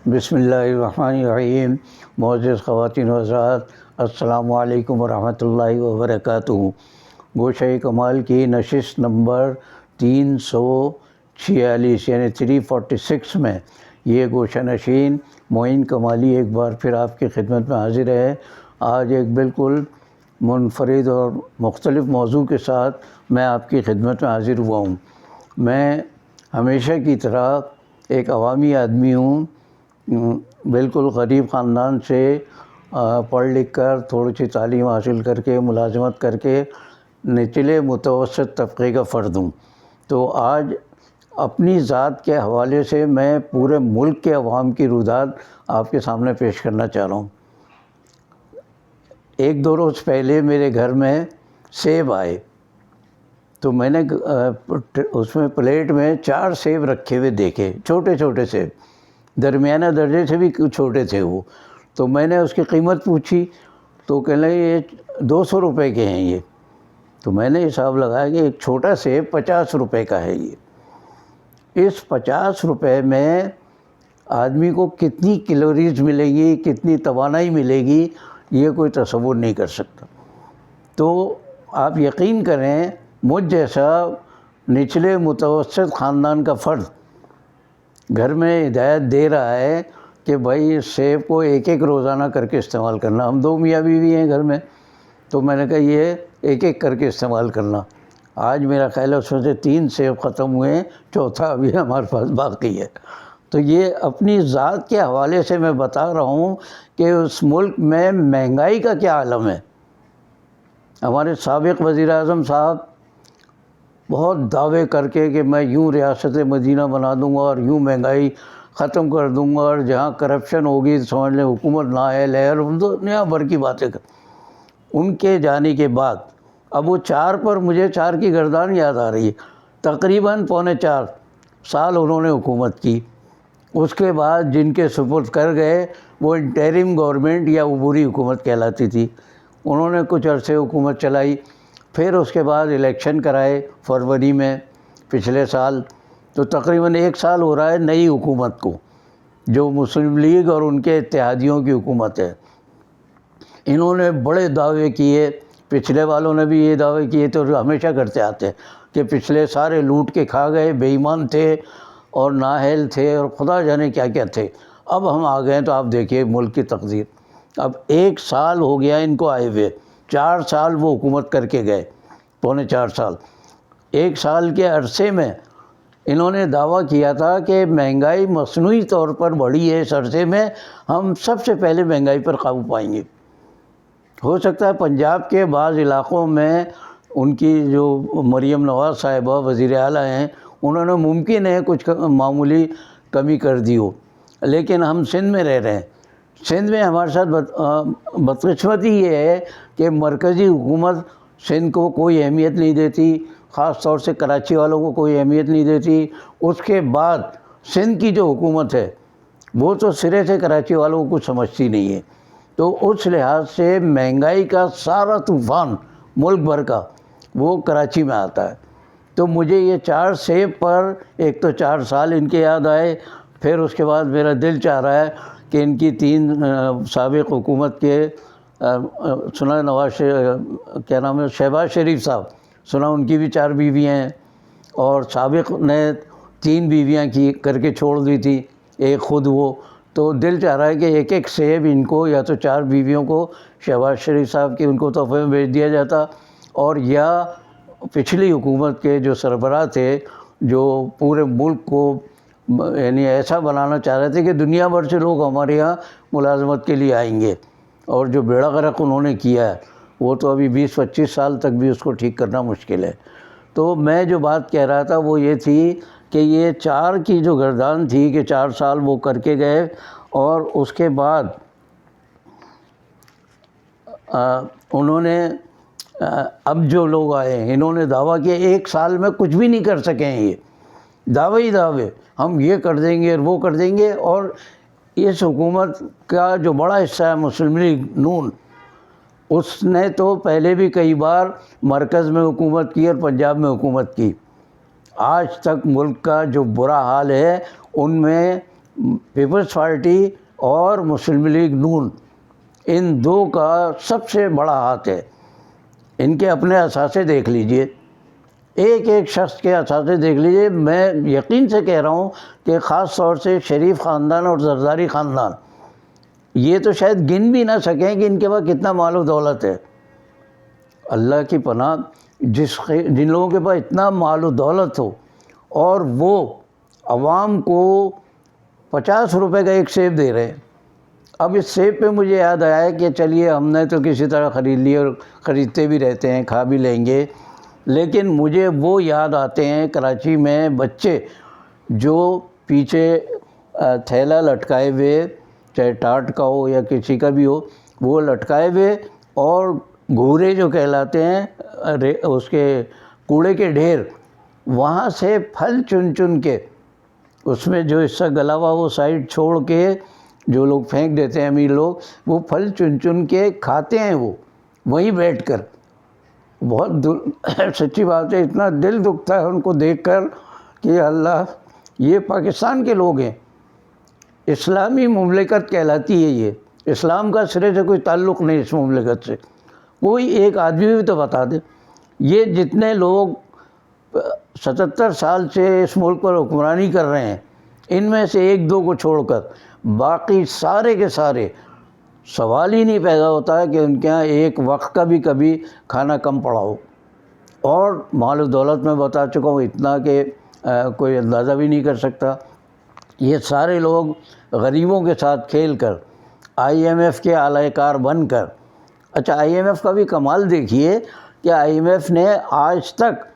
بسم اللہ الرحمن الرحیم۔ معزز خواتین و حضرات، السلام علیکم ورحمۃ اللہ وبرکاتہ۔ گوشہ کمال کی نشست نمبر 346 یعنی 346 میں یہ گوشہ نشین معین کمالی ایک بار پھر آپ کی خدمت میں حاضر ہے۔ آج ایک بالکل منفرد اور مختلف موضوع کے ساتھ میں آپ کی خدمت میں حاضر ہوا ہوں۔ میں ہمیشہ کی طرح ایک عوامی آدمی ہوں، بالکل غریب خاندان سے پڑھ لکھ کر تھوڑی سی تعلیم حاصل کر کے ملازمت کر کے نچلے متوسط طبقے کا فرد ہوں۔ تو آج اپنی ذات کے حوالے سے میں پورے ملک کے عوام کی روداد آپ کے سامنے پیش کرنا چاہ رہا ہوں۔ ایک دو روز پہلے میرے گھر میں سیب آئے، تو میں نے اس میں پلیٹ میں 4 سیب رکھے ہوئے دیکھے، چھوٹے چھوٹے سیب، درمیانہ درجے سے بھی چھوٹے تھے وہ۔ تو میں نے اس کی قیمت پوچھی تو کہنے لگے یہ 200 روپے کے ہیں یہ۔ تو میں نے حساب لگایا کہ ایک چھوٹا سیب 50 روپے کا ہے یہ۔ اس 50 روپے میں آدمی کو کتنی کیلوریز ملے گی، کتنی توانائی ملے گی، یہ کوئی تصور نہیں کر سکتا۔ تو آپ یقین کریں، مجھ جیسا نچلے متوسط خاندان کا فرد گھر میں ہدایت دے رہا ہے کہ بھائی سیب کو ایک ایک روزانہ کر کے استعمال کرنا۔ ہم 2 میاں بیوی ہیں گھر میں، تو میں نے کہا یہ ایک ایک کر کے استعمال کرنا۔ آج میرا خیال ہے اس میں سے 3 سیب ختم ہوئے ہیں، چوتھا ابھی ہمارے پاس باقی ہے۔ تو یہ اپنی ذات کے حوالے سے میں بتا رہا ہوں کہ اس ملک میں مہنگائی کا کیا عالم ہے۔ ہمارے سابق وزیر اعظم صاحب بہت دعوے کر کے کہ میں یوں ریاست مدینہ بنا دوں گا اور یوں مہنگائی ختم کر دوں گا، اور جہاں کرپشن ہوگی سمجھ لیں حکومت نااہل ہے، اور دنیا بھر کی باتیں کر۔ ان کے جانے کے بعد اب وہ 4 پر مجھے 4 کی گردان یاد آ رہی ہے۔ تقریباً 4.25 سال انہوں نے حکومت کی۔ اس کے بعد جن کے سپرد کر گئے وہ انٹرم گورنمنٹ یا عبوری حکومت کہلاتی تھی۔ انہوں نے کچھ عرصے حکومت چلائی، پھر اس کے بعد الیکشن کرائے فروری میں پچھلے سال۔ تو تقریباً 1 سال ہو رہا ہے نئی حکومت کو، جو مسلم لیگ اور ان کے اتحادیوں کی حکومت ہے۔ انہوں نے بڑے دعوے کیے، پچھلے والوں نے بھی یہ دعوے کیے تو ہمیشہ کرتے آتے ہیں کہ پچھلے سارے لوٹ کے کھا گئے، بے ایمان تھے اور نااہل تھے اور خدا جانے کیا کیا تھے۔ اب ہم آ گئے ہیں تو آپ دیکھیے ملک کی تقدیر۔ اب 1 سال ہو گیا ان کو آئے ہوئے، 4 سال وہ حکومت کر کے گئے، 4.25 سال۔ 1 سال کے عرصے میں انہوں نے دعویٰ کیا تھا کہ مہنگائی مصنوعی طور پر بڑھی ہے، اس عرصے میں ہم سب سے پہلے مہنگائی پر قابو پائیں گے۔ ہو سکتا ہے پنجاب کے بعض علاقوں میں ان کی جو مریم نواز صاحبہ وزیر اعلیٰ ہیں، انہوں نے ممکن ہے کچھ معمولی کمی کر دی ہو، لیکن ہم سندھ میں رہ رہے ہیں۔ سندھ میں ہمارے ساتھ بدقسمتی یہ ہے کہ مرکزی حکومت سندھ کو کوئی اہمیت نہیں دیتی، خاص طور سے کراچی والوں کو کوئی اہمیت نہیں دیتی۔ اس کے بعد سندھ کی جو حکومت ہے وہ تو سرے سے کراچی والوں کو کچھ سمجھتی نہیں ہے۔ تو اس لحاظ سے مہنگائی کا سارا طوفان ملک بھر کا وہ کراچی میں آتا ہے۔ تو مجھے یہ 4 سیب پر ایک تو 4 سال ان کے یاد آئے، پھر اس کے بعد میرا دل چاہ رہا ہے کہ ان کی 3 سابق حکومت کے سنا کیا نام ہے، شہباز شریف صاحب، سنا ان کی بھی 4 بیویاں ہیں، اور سابق نے 3 بیویاں کی کر کے چھوڑ دی تھی، ایک خود وہ۔ تو دل چاہ رہا ہے کہ ایک ایک سیب ان کو یا تو 4 بیویوں کو شہباز شریف صاحب کی ان کو تحفے میں بھیج دیا جاتا، اور یا پچھلی حکومت کے جو سربراہ تھے جو پورے ملک کو یعنی ایسا بنانا چاہ رہے تھے کہ دنیا بھر سے لوگ ہمارے یہاں ملازمت کے لیے آئیں گے، اور جو بیڑا غرق انہوں نے کیا ہے وہ تو ابھی 20-25 سال تک بھی اس کو ٹھیک کرنا مشکل ہے۔ تو میں جو بات کہہ رہا تھا وہ یہ تھی کہ یہ 4 کی جو گردان تھی کہ 4 سال وہ کر کے گئے، اور اس کے بعد انہوں نے اب جو لوگ آئے ہیں انہوں نے دعویٰ کیا 1 سال میں کچھ بھی نہیں کر سکے ہیں، یہ دعوے ہی دعوے، ہم یہ کر دیں گے اور وہ کر دیں گے۔ اور اس حکومت کا جو بڑا حصہ ہے مسلم لیگ نون، اس نے تو پہلے بھی کئی بار مرکز میں حکومت کی اور پنجاب میں حکومت کی۔ آج تک ملک کا جو برا حال ہے ان میں پیپلز پارٹی اور مسلم لیگ نون، ان دو کا سب سے بڑا ہاتھ ہے۔ ان کے اپنے اثاثے دیکھ لیجئے، ایک ایک شخص کے اثاثے دیکھ لیجئے۔ میں یقین سے کہہ رہا ہوں کہ خاص طور سے شریف خاندان اور زرداری خاندان، یہ تو شاید گن بھی نہ سکیں کہ ان کے پاس کتنا مال و دولت ہے۔ اللہ کی پناہ، جن لوگوں کے پاس اتنا مال و دولت ہو اور وہ عوام کو 50 روپے کا ایک سیب دے رہے ہیں۔ اب اس سیب پہ مجھے یاد آیا کہ چلیے ہم نے تو کسی طرح خرید لی اور خریدتے بھی رہتے ہیں، کھا بھی لیں گے، لیکن مجھے وہ یاد آتے ہیں کراچی میں بچے جو پیچھے تھیلا لٹکائے ہوئے، چاہے ٹاٹ کا ہو یا کسی کا بھی ہو، وہ لٹکائے ہوئے اور گھورے جو کہلاتے ہیں اس کے کوڑے کے ڈھیر، وہاں سے پھل چن چن کے، اس میں جو حصہ گلا ہوا وہ سائڈ چھوڑ کے جو لوگ پھینک دیتے ہیں امیر لوگ، وہ پھل چن چن کے کھاتے ہیں، وہ وہیں بیٹھ کر۔ بہت سچی بات ہے، اتنا دل دکھتا ہے ان کو دیکھ کر کہ اللہ، یہ پاکستان کے لوگ ہیں، اسلامی مملکت کہلاتی ہے یہ، اسلام کا سرے سے کوئی تعلق نہیں اس مملکت سے، کوئی ایک آدمی بھی تو بتا دے۔ یہ جتنے لوگ 77 سال سے اس ملک پر حکمرانی کر رہے ہیں، ان میں سے ایک دو کو چھوڑ کر باقی سارے کے سارے، سوال ہی نہیں پیدا ہوتا ہے کہ ان کے ہاں ایک وقت کا بھی کبھی کھانا کم پڑا ہو۔ اور مال و دولت میں بتا چکا ہوں اتنا کہ کوئی اندازہ بھی نہیں کر سکتا۔ یہ سارے لوگ غریبوں کے ساتھ کھیل کر، آئی ایم ایف کے اعلی کار بن کر، اچھا آئی ایم ایف کا بھی کمال دیکھیے کہ آئی ایم ایف نے آج تک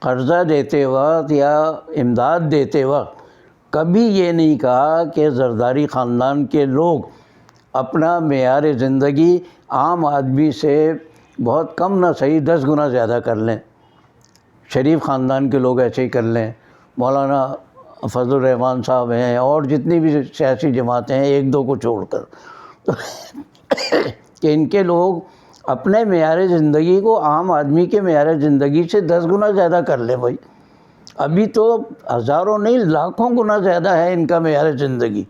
قرضہ دیتے وقت یا امداد دیتے وقت کبھی یہ نہیں کہا کہ زرداری خاندان کے لوگ اپنا معیار زندگی عام آدمی سے بہت کم نہ صحیح 10 گنا زیادہ کر لیں۔ شریف خاندان کے لوگ ایسے ہی کر لیں، مولانا فضل الرحمان صاحب ہیں اور جتنی بھی سیاسی جماعتیں ہیں ایک دو کو چھوڑ کر، کہ ان کے لوگ اپنے معیار زندگی کو عام آدمی کے معیار زندگی سے 10 گنا زیادہ کر لیں۔ بھائی ابھی تو ہزاروں نہیں لاکھوں گنا زیادہ ہے ان کا معیار زندگی۔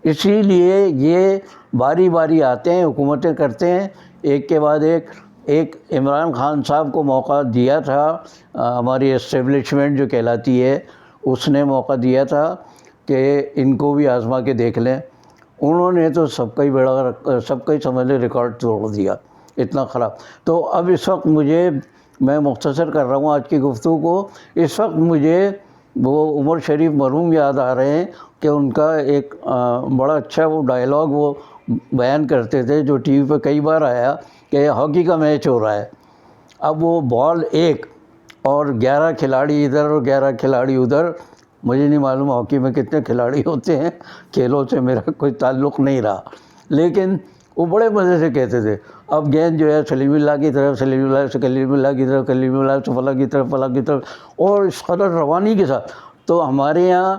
اسی لیے یہ باری باری آتے ہیں، حکومتیں کرتے ہیں ایک کے بعد ایک عمران خان صاحب کو موقع دیا تھا، ہماری اسٹیبلشمنٹ جو کہلاتی ہے اس نے موقع دیا تھا کہ ان کو بھی آزما کے دیکھ لیں، انہوں نے تو سب کا ہی سمجھ لیں ریکارڈ توڑ دیا، اتنا خراب۔ تو اب اس وقت میں مختصر کر رہا ہوں آج کی گفتگو کو، اس وقت مجھے وہ عمر شریف مرحوم یاد آ رہے ہیں کہ ان کا ایک بڑا اچھا وہ ڈائلاگ وہ بیان کرتے تھے جو ٹی وی پہ کئی بار آیا کہ ہاکی کا میچ ہو رہا ہے، اب وہ بال ایک اور 11 کھلاڑی ادھر اور 11 کھلاڑی ادھر، مجھے نہیں معلوم ہاکی میں کتنے کھلاڑی ہوتے ہیں، کھیلوں سے میرا کوئی تعلق نہیں رہا، لیکن وہ بڑے مزے سے کہتے تھے اب گیند جو ہے سلیم اللہ کی طرف، سلیم اللہ سے کلیم اللہ کی طرف، کلیم اللہ سے فلاں کی طرف، فلاں کی طرف، اور اس قدر روانی کے ساتھ۔ تو ہمارے یہاں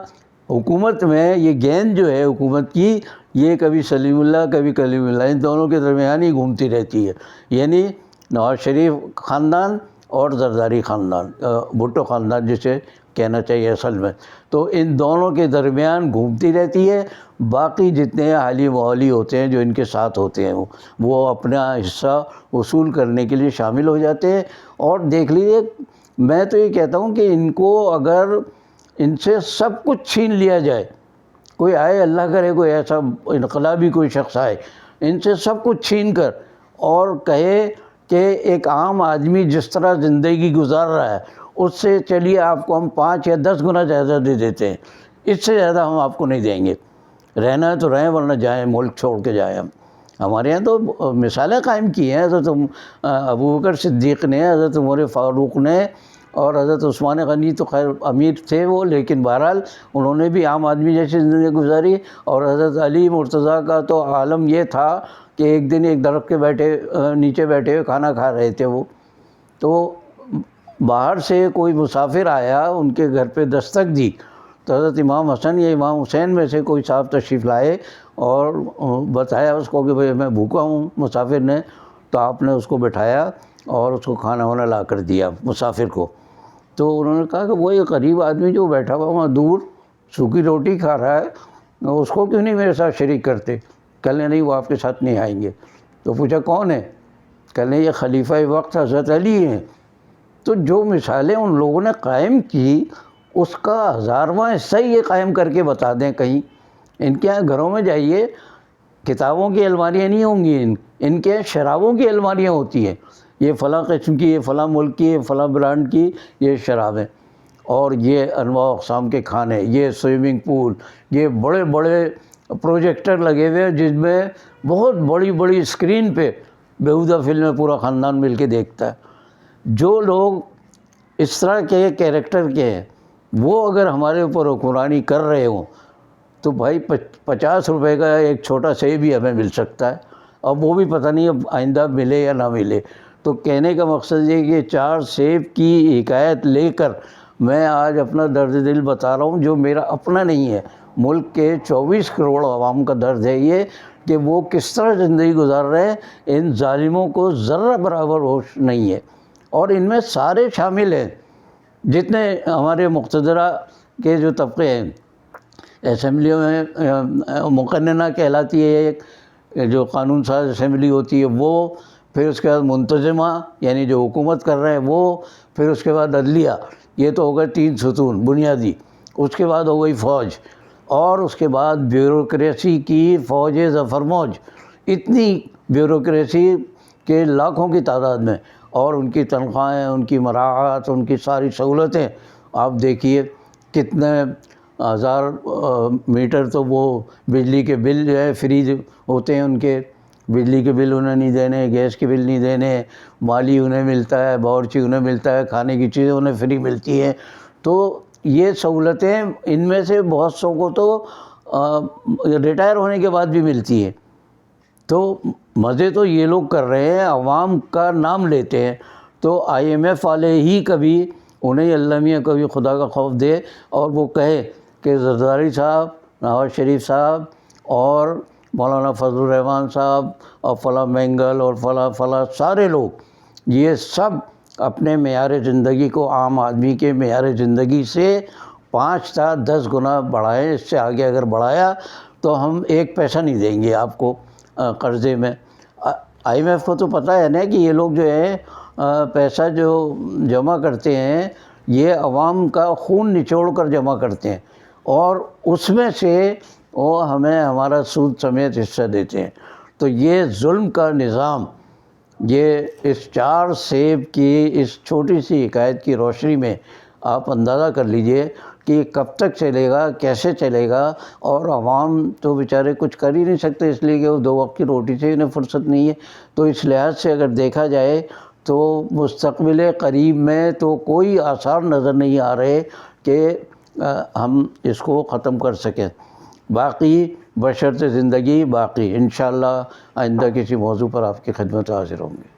حکومت میں یہ گیند جو ہے حکومت کی، یہ کبھی سلیم اللہ کبھی کلیم اللہ، ان دونوں کے درمیان ہی گھومتی رہتی ہے، یعنی نواز شریف خاندان اور زرداری خاندان، بھٹو خاندان جسے کہنا چاہیے اصل میں، تو ان دونوں کے درمیان گھومتی رہتی ہے۔ باقی جتنے حالی موالی ہوتے ہیں جو ان کے ساتھ ہوتے ہیں وہ اپنا حصہ وصول کرنے کے لیے شامل ہو جاتے ہیں۔ اور دیکھ لیجیے، میں تو یہ کہتا ہوں کہ ان کو اگر ان سے سب کچھ چھین لیا جائے، کوئی آئے اللہ کرے کوئی ایسا انقلابی کوئی شخص آئے ان سے سب کچھ چھین کر اور کہے کہ ایک عام آدمی جس طرح زندگی گزار رہا ہے اس سے چلیے آپ کو ہم 5 یا 10 گنا زیادہ دے دیتے ہیں، اس سے زیادہ ہم آپ کو نہیں دیں گے، رہنا ہے تو رہیں ورنہ جائیں، ملک چھوڑ کے جائیں۔ ہمارے یہاں تو مثالیں قائم کی ہیں، حضرت ابوبکر صدیق نے، حضرت عمر فاروق نے، اور حضرت عثمان غنی تو خیر امیر تھے وہ، لیکن بہرحال انہوں نے بھی عام آدمی جیسی زندگی گزاری۔ اور حضرت علی مرتضیٰ کا تو عالم یہ تھا کہ ایک دن ایک درخت کے نیچے بیٹھے ہوئے کھانا کھا رہے تھے وہ، تو باہر سے کوئی مسافر آیا، ان کے گھر پہ دستک دی، تو حضرت امام حسن یا امام حسین میں سے کوئی صاحب تشریف لائے اور بتایا اس کو کہ بھئی میں بھوکا ہوں، مسافر نے، تو آپ نے اس کو بٹھایا اور اس کو کھانا وانا لا کر دیا مسافر کو۔ تو انہوں نے کہا کہ وہ ایک غریب آدمی جو بیٹھا ہوا وہاں دور، سوکھی روٹی کھا رہا ہے، اس کو کیوں نہیں میرے ساتھ شریک کرتے؟ کہنے نہیں وہ آپ کے ساتھ نہیں آئیں گے۔ تو پوچھا کون ہے؟ کہنے یہ خلیفہ وقت حضرت علی ہیں۔ تو جو مثالیں ان لوگوں نے قائم کی اس کا 1000واں حصہ یہ قائم کر کے بتا دیں کہیں۔ ان کے یہاں گھروں میں جائیے، کتابوں کی الماریاں نہیں ہوں گی، ان کے شرابوں کی الماریاں ہوتی ہیں، یہ فلاں قسم کی، یہ فلاں ملک کی، یہ فلاں برانڈ کی یہ شرابیں، اور یہ انواع و اقسام کے کھانے، یہ سوئمنگ پول، یہ بڑے بڑے پروجیکٹر لگے ہوئے جس میں بہت بڑی بڑی اسکرین پہ بیہودہ فلمیں پورا خاندان مل کے دیکھتا ہے۔ جو لوگ اس طرح کے کیریکٹر کے ہیں وہ اگر ہمارے اوپر حکمرانی کر رہے ہوں تو بھائی 50 روپے کا ایک چھوٹا سیب بھی ہمیں مل سکتا ہے، اب وہ بھی پتہ نہیں اب آئندہ ملے یا نہ ملے۔ تو کہنے کا مقصد یہ کہ 4 سیب کی حکایت لے کر میں آج اپنا درد دل بتا رہا ہوں، جو میرا اپنا نہیں ہے، ملک کے 24 کروڑ عوام کا درد ہے یہ کہ وہ کس طرح زندگی گزار رہے ہیں۔ ان ظالموں کو ذرہ برابر ہوش نہیں ہے، اور ان میں سارے شامل ہیں جتنے ہمارے مقتدرہ کے جو طبقے ہیں۔ اسمبلیوں میں مقننہ کہلاتی ہے ایک، جو قانون ساز اسمبلی ہوتی ہے وہ، پھر اس کے بعد منتظمہ یعنی جو حکومت کر رہے ہیں وہ، پھر اس کے بعد عدلیہ، یہ تو ہو گئے 3 ستون بنیادی، اس کے بعد ہو گئی فوج، اور اس کے بعد بیوروکریسی کی فوج ظفر موج، اتنی بیوروکریسی کے لاکھوں کی تعداد میں، اور ان کی تنخواہیں، ان کی مراعات، ان کی ساری سہولتیں آپ دیکھیے، کتنے 1000 میٹر تو وہ بجلی کے بل جو ہے فری ہوتے ہیں، ان کے بجلی کے بل انہیں نہیں دینے، گیس کے بل نہیں دینے، مالی انہیں ملتا ہے، باورچی انہیں ملتا ہے، کھانے کی چیزیں انہیں فری ملتی ہیں۔ تو یہ سہولتیں ان میں سے بہت سو کو تو ریٹائر ہونے کے بعد بھی ملتی ہیں۔ تو مزے تو یہ لوگ کر رہے ہیں، عوام کا نام لیتے ہیں۔ تو IMF والے ہی کبھی انہیں اللہ میاں کبھی خدا کا خوف دے اور وہ کہے کہ زرداری صاحب، نواز شریف صاحب اور مولانا فضل الرحمان صاحب اور فلاں مینگل اور فلاں فلاں سارے لوگ یہ سب اپنے معیار زندگی کو عام آدمی کے معیار زندگی سے 5 تا 10 گنا بڑھائیں، اس سے آگے اگر بڑھایا تو ہم 1 پیسہ نہیں دیں گے آپ کو قرضے میں۔ IMF کو تو پتہ ہے نا کہ یہ لوگ جو ہے پیسہ جو جمع کرتے ہیں یہ عوام کا خون نچوڑ کر جمع کرتے ہیں، اور اس میں سے وہ ہمیں ہمارا سود سمیت حصہ دیتے ہیں۔ تو یہ ظلم کا نظام، یہ اس 4 سیب کی اس چھوٹی سی حکایت کی روشنی میں آپ اندازہ کر لیجئے کہ یہ کب تک چلے گا، کیسے چلے گا، اور عوام تو بیچارے کچھ کر ہی نہیں سکتے اس لیے کہ وہ 2 وقت کی روٹی سے انہیں فرصت نہیں ہے۔ تو اس لحاظ سے اگر دیکھا جائے تو مستقبل قریب میں تو کوئی آثار نظر نہیں آ رہے کہ ہم اس کو ختم کر سکیں۔ باقی بشرط زندگی باقی، انشاءاللہ آئندہ کسی موضوع پر آپ کی خدمت حاضر ہوں گے۔